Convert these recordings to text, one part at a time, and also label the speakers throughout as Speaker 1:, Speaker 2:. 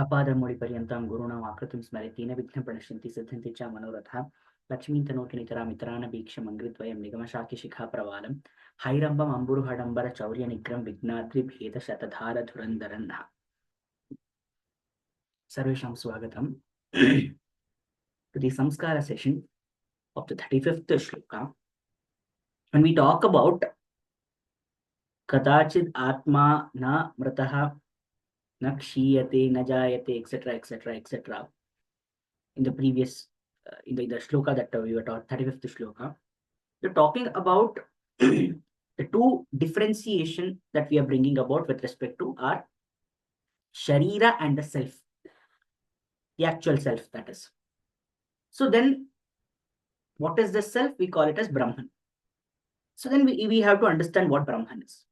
Speaker 1: आपादमौलिपर्यन्तां गुरूणाम् आकृतिं स्मरेतेन विघ्नप्रणश्यन्ति सिद्ध्यन्ति च मनोरथाः लक्ष्मीं तनोतुनितरामितरानभीक्षमङ्घ्रिद्वयं निगमशाकिशिखाप्रवालं हैरम्बम् अम्बुरुहडम्बरचौर्यनिग्रं विघ्नाद्रिभेदशतधारधुरन्धरन्नः सर्वेषां स्वागतं to the Saṃskāra session of the 35th shloka. When we talk about Katachid Atma na Mrataha na Kshiyate na Jayate etc etc etc in the previous in the shloka that we were taught 35th shloka, we're talking about the two differentiation that we are bringing about with respect to our Sharira and the self, the actual self, that is. So then what is the self? We call it as Brahman. So then we have to understand what Brahman is.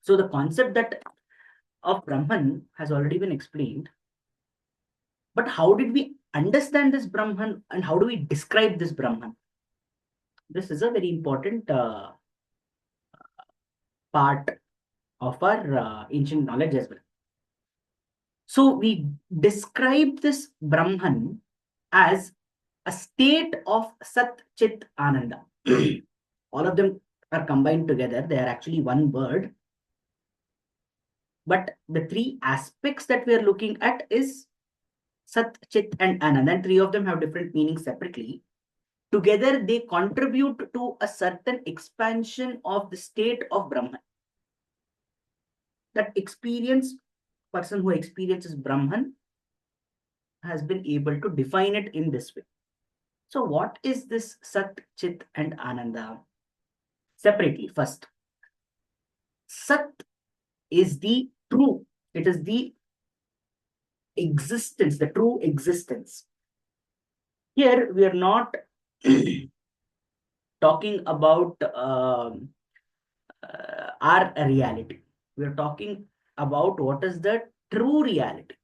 Speaker 1: So the concept that of Brahman has already been explained, but how did we understand this Brahman and how do we describe this Brahman? This is a very important part of our ancient knowledge as well. So we describe this Brahman as a state of Sat Chit Ananda. All of them are combined together. They are actually one word. But the three aspects that we are looking at is Sat, Chit and Ananda. And three of them have different meanings separately. Together, they contribute to a certain expansion of the state of Brahman. That person who experiences Brahman has been able to define it in this way. So what is this Sat, Chit and Ananda? Separately, first, Sat is the true. It is the existence, the true existence. Here, we are not talking about our reality. We are talking about what is the true reality.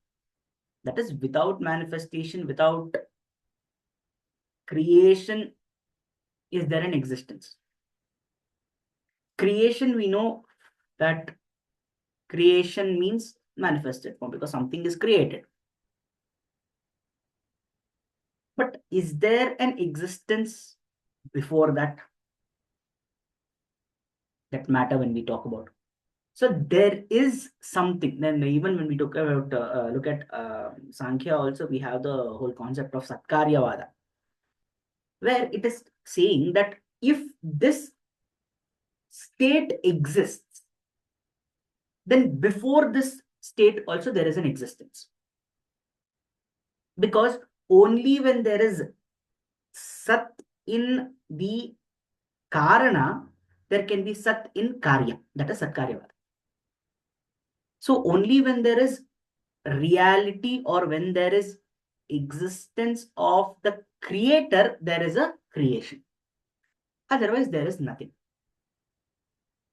Speaker 1: That is without manifestation, without creation, is there an existence? Creation, we know that creation means manifested form because something is created. But is there an existence before that? That matter when we talk about. So there is something. Then even when we talk about look at Sankhya, also we have the whole concept of Saṃskāra, where it is saying that if this state exists, then before this state also there is an existence. Because only when there is Sat in the Karana, there can be Sat in Karya. That is Saṃskāra. So only when there is reality or when there is existence of the creator, there is a creation. Otherwise, there is nothing.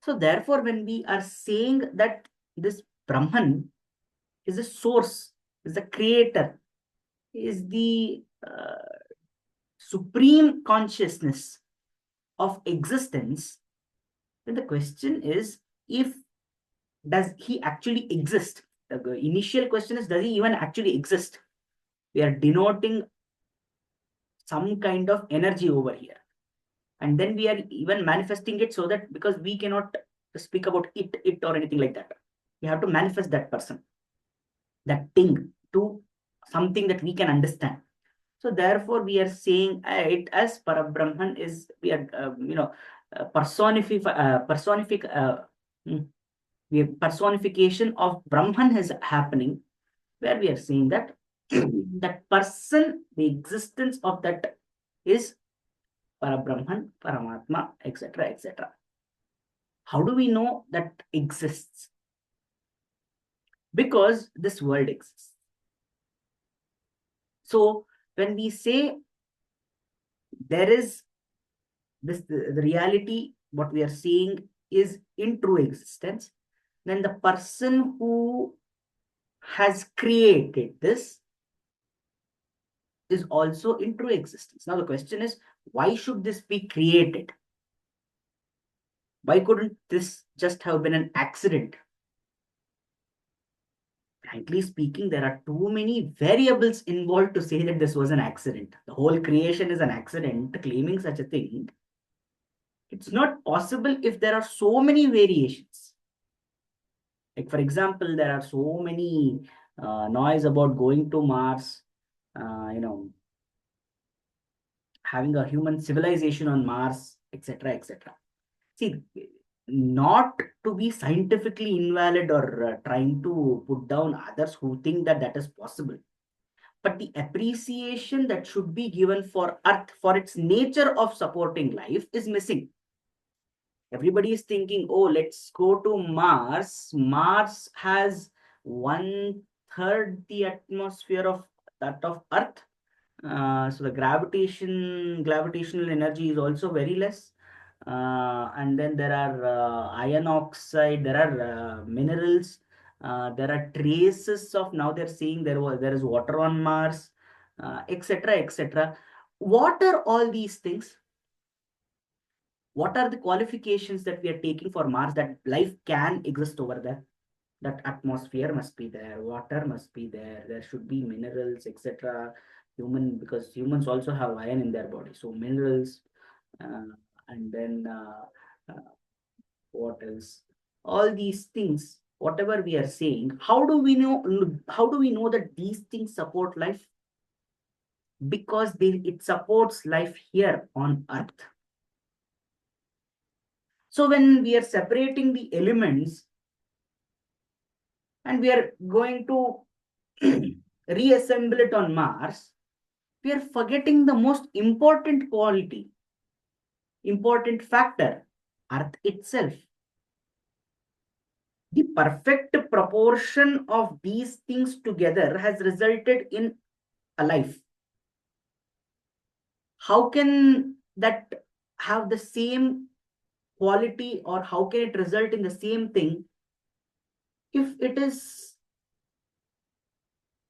Speaker 1: So therefore, when we are saying that this Brahman is a source, is a creator, is the supreme consciousness of existence, then the question is, does he actually exist? The initial question is, does he even actually exist? We are denoting some kind of energy over here. And then we are even manifesting it so that because we cannot speak about it or anything like that. We have to manifest that person, that thing to something that we can understand. So therefore, we are saying it as Parabrahman is, we are, personification of Brahman is happening, where we are saying that that person, the existence of that is Parabrahman, Paramatma, etc., etc. How do we know that exists? Because this world exists. So when we say there is this, the reality, what we are seeing is in true existence, then the person who has created this is also in true existence. Now the question is, why should this be created? Why couldn't this just have been an accident? frankly speaking, there are too many variables involved to say that this was an accident. The whole creation is an accident, claiming such a thing. It's not possible if there are so many variations. Like, for example, there are so many noise about going to Mars, you know, having a human civilization on Mars, etc., etc. See, not to be scientifically invalid or trying to put down others who think that that is possible, but the appreciation that should be given for Earth for its nature of supporting life is missing. Everybody is thinking, oh, let's go to Mars. Mars has one third the atmosphere of that of Earth. So the gravitational energy is also very less. And then there are iron oxide, there are minerals, there are traces of, now they're saying there is water on Mars, etc., etc. What are all these things? What are the qualifications that we are taking for Mars that life can exist over there? That atmosphere must be there, water must be there, there should be minerals, etc. Because humans also have iron in their body, so minerals, uh, and then what else? All these things, whatever we are saying, how do we know that these things support life? Because it supports life here on Earth. So when we are separating the elements and we are going to reassemble it on Mars, we are forgetting the most important quality, important factor, Earth itself. The perfect proportion of these things together has resulted in a life. How can that have the same quality, or how can it result in the same thing if it is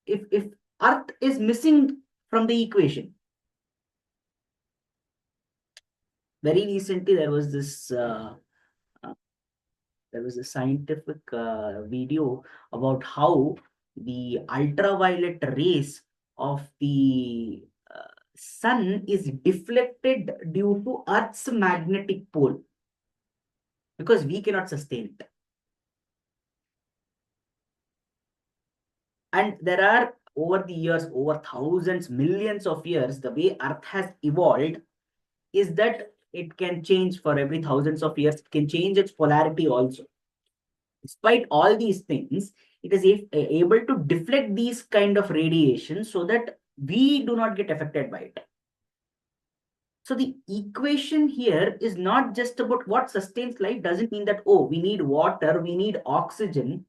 Speaker 1: if Earth is missing from the equation? Very recently, uh, there was a scientific video about how the ultraviolet rays of the sun is deflected due to Earth's magnetic pole, because we cannot sustain it. And there are, over the years, over thousands, millions of years, the way Earth has evolved is that it can change for every thousands of years. It can change its polarity also. Despite all these things, it is able to deflect these kind of radiation so that we do not get affected by it. So the equation here is not just about what sustains life. Doesn't mean that, oh, we need water, we need oxygen,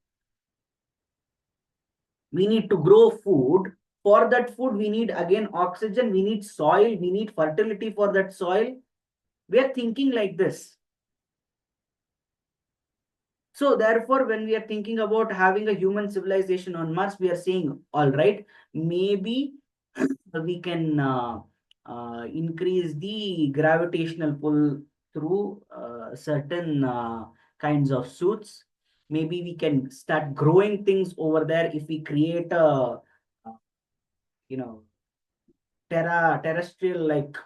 Speaker 1: we need to grow food. For that food, we need again oxygen, we need soil, we need fertility for that soil. We are thinking like this. So therefore, when we are thinking about having a human civilization on Mars, we are saying, all right, maybe we can increase the gravitational pull through certain kinds of suits. Maybe we can start growing things over there if we create a, you know, terrestrial like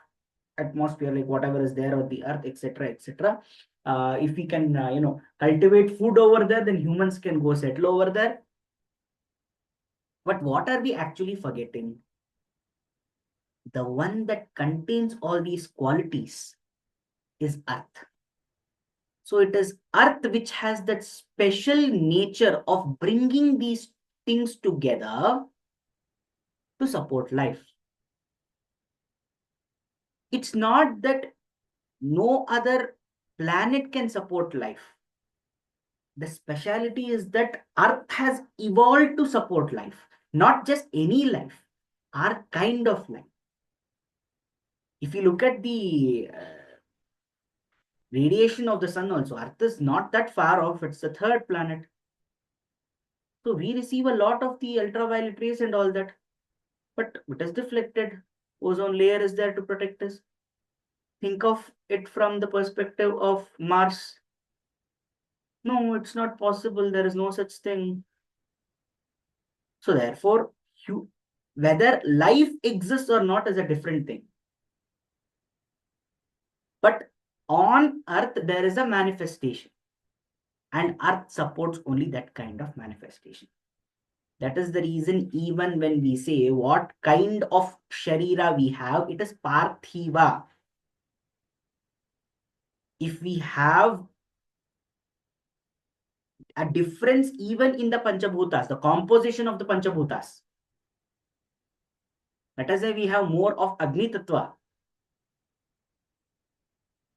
Speaker 1: atmosphere, like whatever is there on the Earth, etc., etc. If we can, cultivate food over there, then humans can go settle over there. But what are we actually forgetting? The one that contains all these qualities is Earth. So it is Earth which has that special nature of bringing these things together to support life. It's not that no other planet can support life. The speciality is that Earth has evolved to support life, not just any life, our kind of life. If you look at the radiation of the sun also, Earth is not that far off, it's the third planet. So we receive a lot of the ultraviolet rays and all that, but it is deflected. Ozone layer is there to protect us. Think of it from the perspective of Mars. No, it's not possible. There is no such thing. So therefore, whether life exists or not is a different thing. But on earth, there is a manifestation. And earth supports only that kind of manifestation. That is the reason, even when we say what kind of sharira we have, it is parthiva. If we have a difference even in the panchabhutas, the composition of the panchabhutas, let us say we have more of Agni Tattva,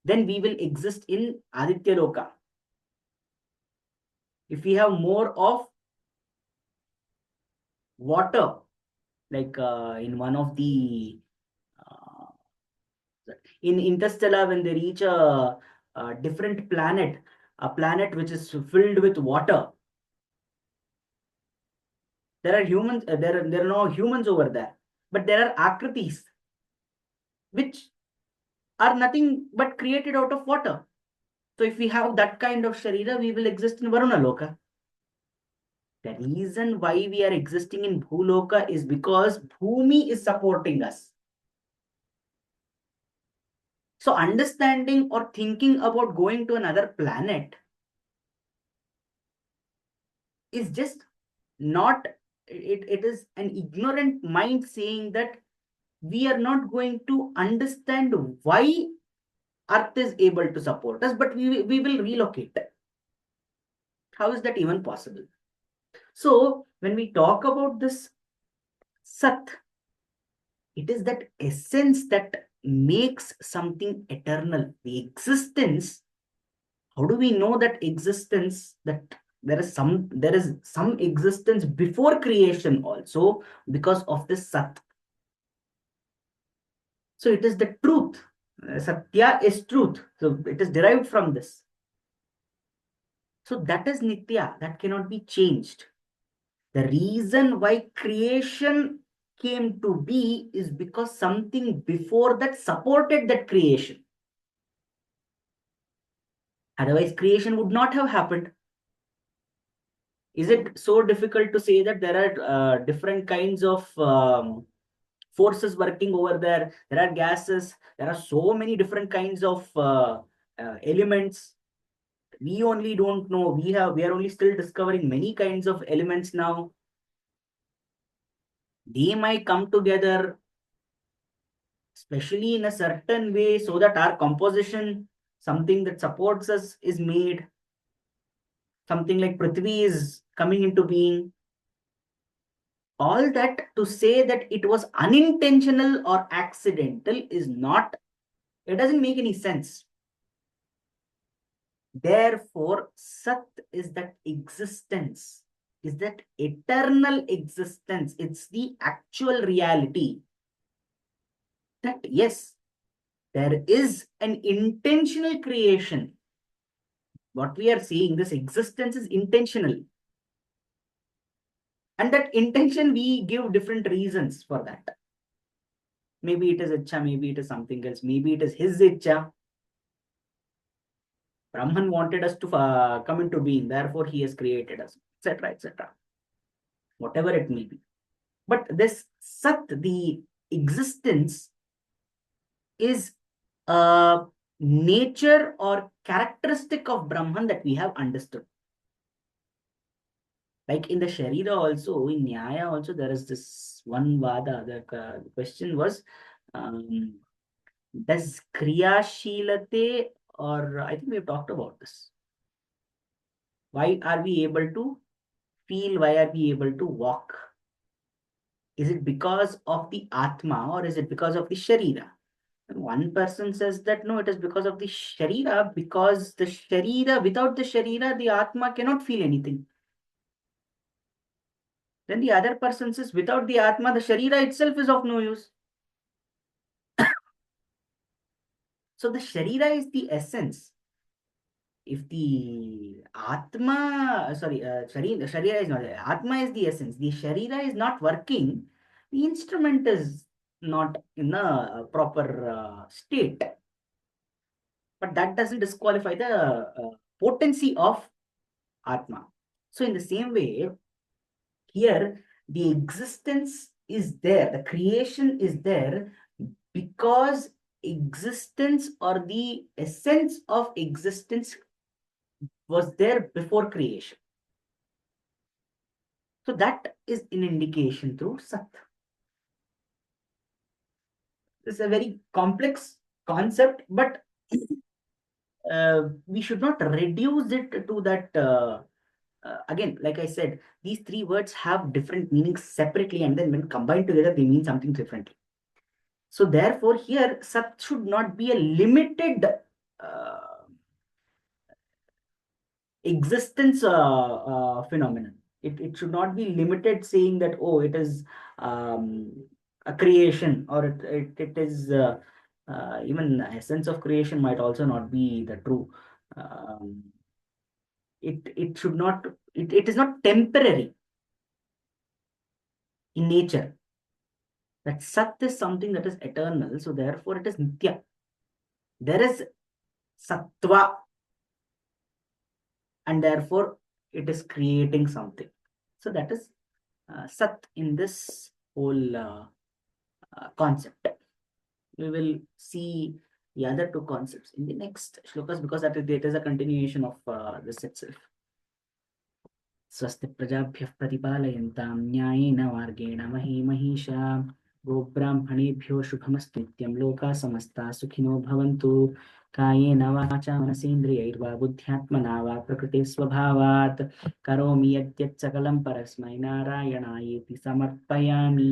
Speaker 1: then we will exist in Aditya Loka. If we have more of water, like in one of the in Interstellar, when they reach a different planet, a planet which is filled with water, there are humans. There are no humans over there, but there are akritis which are nothing but created out of water. So if we have that kind of sharira, we will exist in Varuna Loka. The reason why we are existing in Bhuloka is because Bhumi is supporting us. So understanding or thinking about going to another planet is just not, it is an ignorant mind saying that we are not going to understand why Earth is able to support us, but we will relocate. How is that even possible? So when we talk about this Sat, it is that essence that makes something eternal. The existence, how do we know that existence, that there is some existence before creation also, because of this Sat. So it is the truth. Satya is truth. So it is derived from this. So that is Nitya, that cannot be changed. The reason why creation came to be is because something before that supported that creation. Otherwise, creation would not have happened. Is it so difficult to say that there are different kinds of forces working over there? There are gases, there are so many different kinds of elements. We only don't know. We are only still discovering many kinds of elements now. They might come together, especially in a certain way, so that our composition, something that supports us, is made. Something like Prithvi is coming into being. All that to say that it was unintentional or accidental is not, it doesn't make any sense. Therefore, Sat is that existence, is that eternal existence. It's the actual reality. That yes, there is an intentional creation. What we are seeing, this existence is intentional. And that intention, we give different reasons for that. Maybe it is Icha, maybe it is something else, maybe it is his Icha. Brahman wanted us to come into being, therefore he has created us, etc., etc. Whatever it may be. But this Sat, the existence, is a nature or characteristic of Brahman that we have understood. Like in the Sharira also, in Nyaya also, there is this one Vada. The question was, does Kriya Shilate, or I think we've talked about this. Why are we able to feel? Why are we able to walk? Is it because of the Atma or is it because of the Sharira? And one person says that no, it is because of the Sharira, because the Sharira, without the Sharira, the Atma cannot feel anything. Then the other person says, without the Atma, the Sharira itself is of no use. So the Sharira is the essence. If the Atma, sorry, Sharira is not, Atma is the essence. The Sharira is not working. The instrument is not in a proper state. But that doesn't disqualify the potency of Atma. So in the same way, here the existence is there, the creation is there because existence or the essence of existence was there before creation. So that is an indication through Sat. It's a very complex concept, but we should not reduce it to that. Again, like I said, these three words have different meanings separately, and then when combined together, they mean something differently. So therefore, here Sat should not be a limited uh, existence phenomenon. It should not be limited, saying that, oh, it is a creation, or it is even essence of creation might also not be the true. Um, it should not, it is not temporary in nature. That Sat is something that is eternal, so therefore it is Nitya. There is Sattva, and therefore it is creating something. So that is Sat in this whole concept. We will see the other two concepts in the next shlokas, because it is a continuation of this itself. स्वस्ति प्रजाभ्यः प्रतिपालयन्तां न्यायेन मार्गेण महीमहीषा गोब्राह्मणेभ्यो शुभमस्तु नित्यं लोकाः समस्ताः सुखिनो भवन्तु कायेन वाचा मनसेन्द्रियैर्वा बुद्ध्यात्मना वा प्रकृते स्वभावात् करोमि यद्यत् सकलं परस्मै नारायणायेति समर्पयामि।